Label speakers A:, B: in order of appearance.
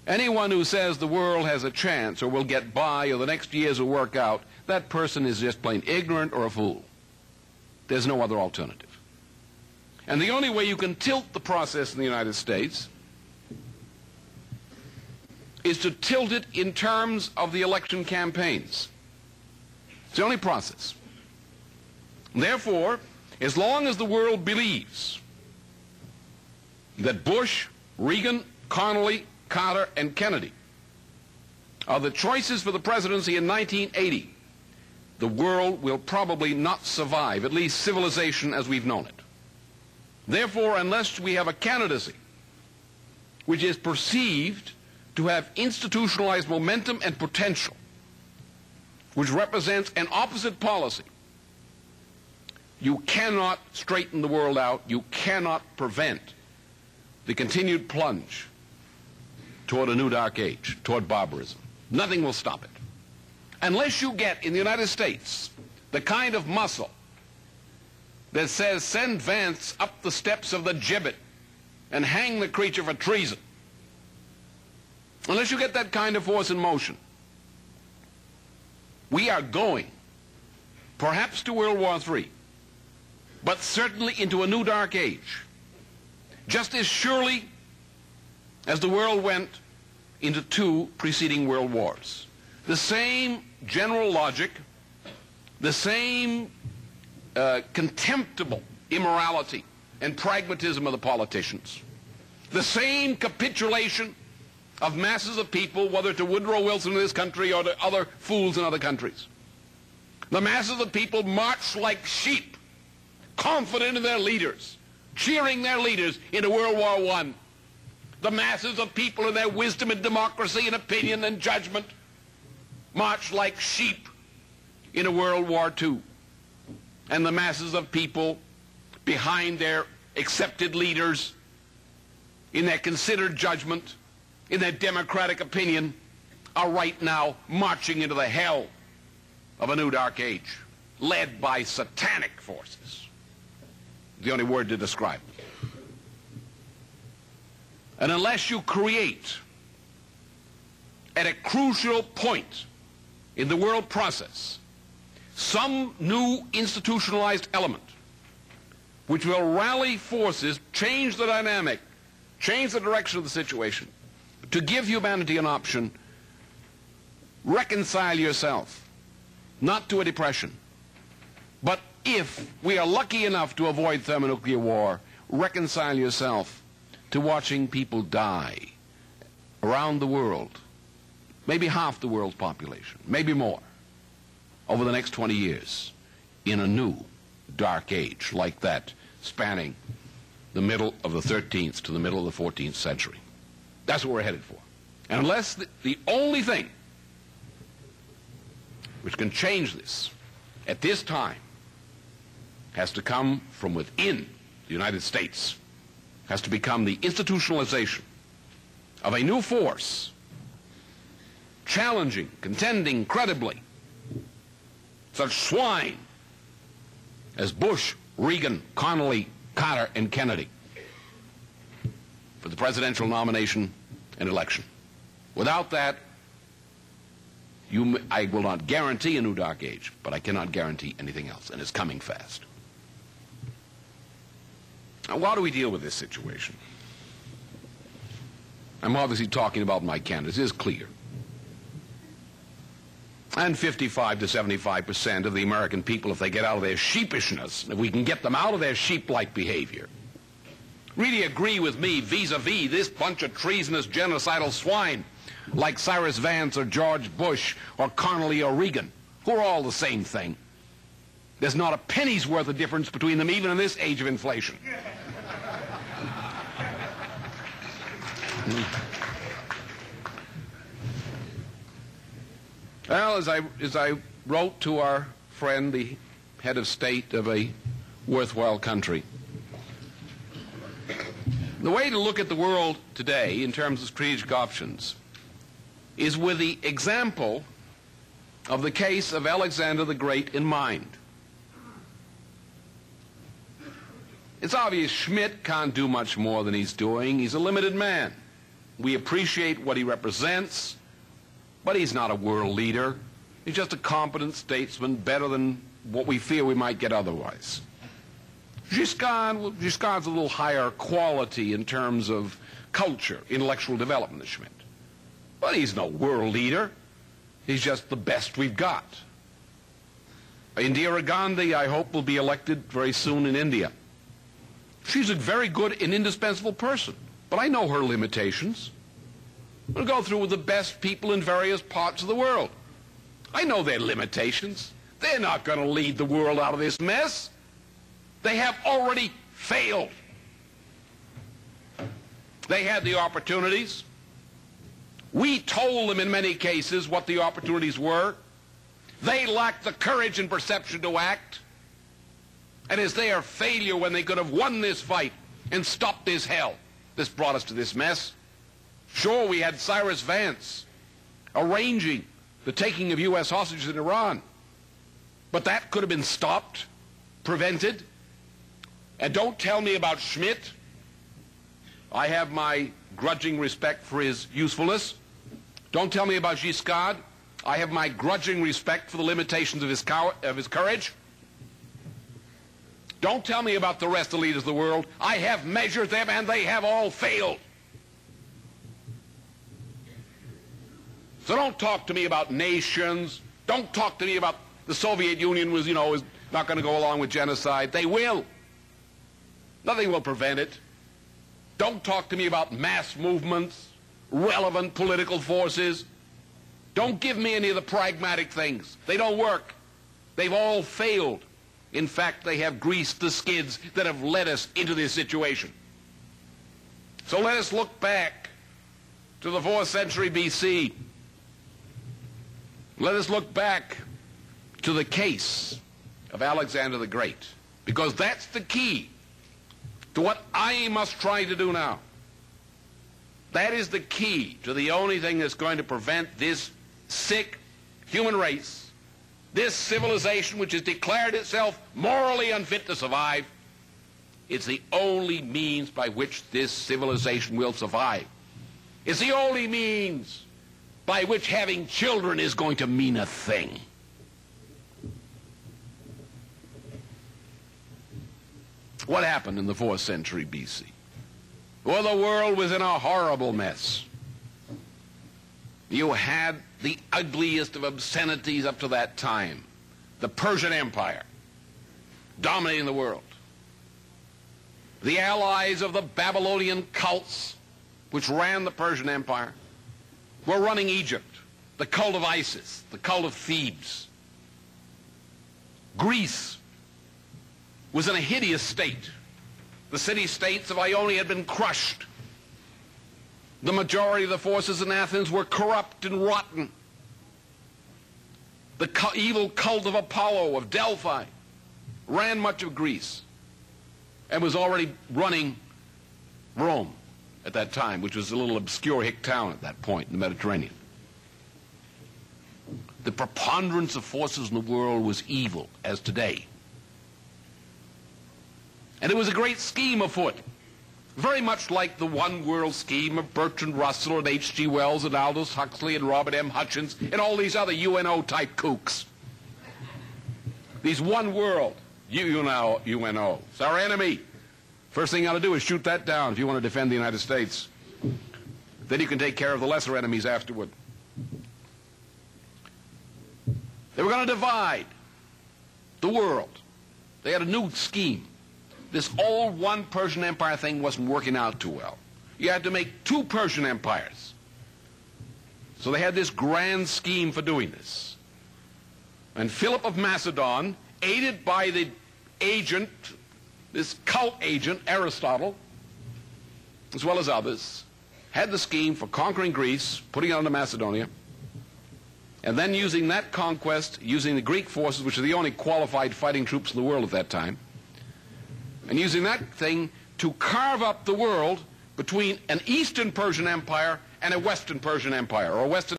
A: Anyone who says the world has a chance or will get by or the next years will work out, that person is just plain ignorant or a fool. There's no other alternative. And the only way you can tilt the process in the United States is to tilt it in terms of the election campaigns. It's the only process. Therefore, as long as the world believes that Bush, Reagan, Connally, Carter, and Kennedy are the choices for the presidency in 1980, the world will probably not survive, at least civilization as we've known it. Therefore, unless we have a candidacy which is perceived to have institutionalized momentum and potential, which represents an opposite policy, you cannot straighten the world out. You cannot prevent the continued plunge toward a new dark age, toward barbarism. Nothing will stop it. Unless you get in the United States the kind of muscle that says send Vance up the steps of the gibbet and hang the creature for treason. Unless you get that kind of force in motion, we are going perhaps to World War III, but certainly into a new dark age, just as surely as the world went into 2 preceding world wars. The same general logic, the same contemptible immorality and pragmatism of the politicians, the same capitulation of masses of people, whether to Woodrow Wilson in this country or to other fools in other countries. The masses of people marched like sheep, confident in their leaders, cheering their leaders into World War I. The masses of people in their wisdom and democracy and opinion and judgment marched like sheep into World War II. And the masses of people behind their accepted leaders, in their considered judgment, in their democratic opinion, are right now marching into the hell of a new dark age, led by satanic forces. The only word to describe it. And unless you create at a crucial point in the world process some new institutionalized element which will rally forces, change the dynamic, change the direction of the situation, to give humanity an option, reconcile yourself, not to a depression, but if we are lucky enough to avoid thermonuclear war, reconcile yourself to watching people die around the world, maybe half the world's population, maybe more, over the next 20 years, in a new dark age like that, spanning the middle of the 13th to the middle of the 14th century. That's what we're headed for. And unless the only thing which can change this at this time has to come from within the United States, has to become the institutionalization of a new force, challenging, contending credibly such swine as Bush, Reagan, Connally, Carter, and Kennedy for the presidential nomination and election. Without that, I will not guarantee a new dark age, but I cannot guarantee anything else, and it's coming fast. Now, how do we deal with this situation? I'm obviously talking about my candidates. It is clear. And 55 to 75% of the American people, if they get out of their sheepishness, if we can get them out of their sheep-like behavior, really agree with me vis-a-vis this bunch of treasonous, genocidal swine like Cyrus Vance or George Bush or Connally or Reagan, who are all the same thing. There's not a penny's worth of difference between them, even in this age of inflation. Well, as I wrote to our friend, the head of state of a worthwhile country, the way to look at the world today in terms of strategic options is with the example of the case of Alexander the Great in mind. It's obvious Schmidt can't do much more than he's doing. He's a limited man. We appreciate what he represents, but he's not a world leader. He's just a competent statesman, better than what we fear we might get otherwise. Giscard's a little higher quality in terms of culture, intellectual development than Schmidt. But he's no world leader. He's just the best we've got. Indira Gandhi, I hope, will be elected very soon in India. She's a very good and indispensable person, but I know her limitations. We'll go through with the best people in various parts of the world. I know their limitations. They're not going to lead the world out of this mess. They have already failed. They had the opportunities. We told them in many cases what the opportunities were. They lacked the courage and perception to act. And it's their failure when they could have won this fight and stopped this hell. This brought us to this mess. Sure, we had Cyrus Vance arranging the taking of U.S. hostages in Iran. But that could have been stopped, prevented. And don't tell me about Schmidt. I have my grudging respect for his usefulness. Don't tell me about Giscard. I have my grudging respect for the limitations of his courage. Don't tell me about the rest of the leaders of the world. I have measured them, and they have all failed. So don't talk to me about nations. Don't talk to me about the Soviet Union is not going to go along with genocide. They will. Nothing will prevent it. Don't talk to me about mass movements, relevant political forces. Don't give me any of the pragmatic things. They don't work. They've all failed. In fact, they have greased the skids that have led us into this situation. So let us look back to the 4th century BC. Let us look back to the case of Alexander the Great, because that's the key to what I must try to do now. That is the key to the only thing that's going to prevent this sick human race, this civilization which has declared itself morally unfit to survive. It's the only means by which this civilization will survive. It's the only means by which having children is going to mean a thing. What happened in the 4th century BC? Well, the world was in a horrible mess. You had the ugliest of obscenities up to that time. The Persian Empire dominating the world. The allies of the Babylonian cults which ran the Persian Empire were running Egypt, the cult of Isis, the cult of Thebes. Greece was in a hideous state. The city-states of Ionia had been crushed. The majority of the forces in Athens were corrupt and rotten. The evil cult of Apollo, of Delphi, ran much of Greece and was already running Rome at that time, which was a little obscure hick town at that point in the Mediterranean. The preponderance of forces in the world was evil, as today. And it was a great scheme afoot, very much like the one world scheme of Bertrand Russell and H.G. Wells and Aldous Huxley and Robert M. Hutchins and all these other UNO-type kooks. These one world, UNO. It's our enemy. First thing you ought to do is shoot that down if you want to defend the United States. Then you can take care of the lesser enemies afterward. They were going to divide the world. They had a new scheme. This old one Persian Empire thing wasn't working out too well. You had to make 2 Persian empires. So they had this grand scheme for doing this. And Philip of Macedon, aided by the agent, this cult agent, Aristotle, as well as others, had the scheme for conquering Greece, putting it under Macedonia, and then using that conquest, using the Greek forces, which are the only qualified fighting troops in the world at that time, and using that thing to carve up the world between an Eastern Persian Empire and a Western Persian Empire, or a Western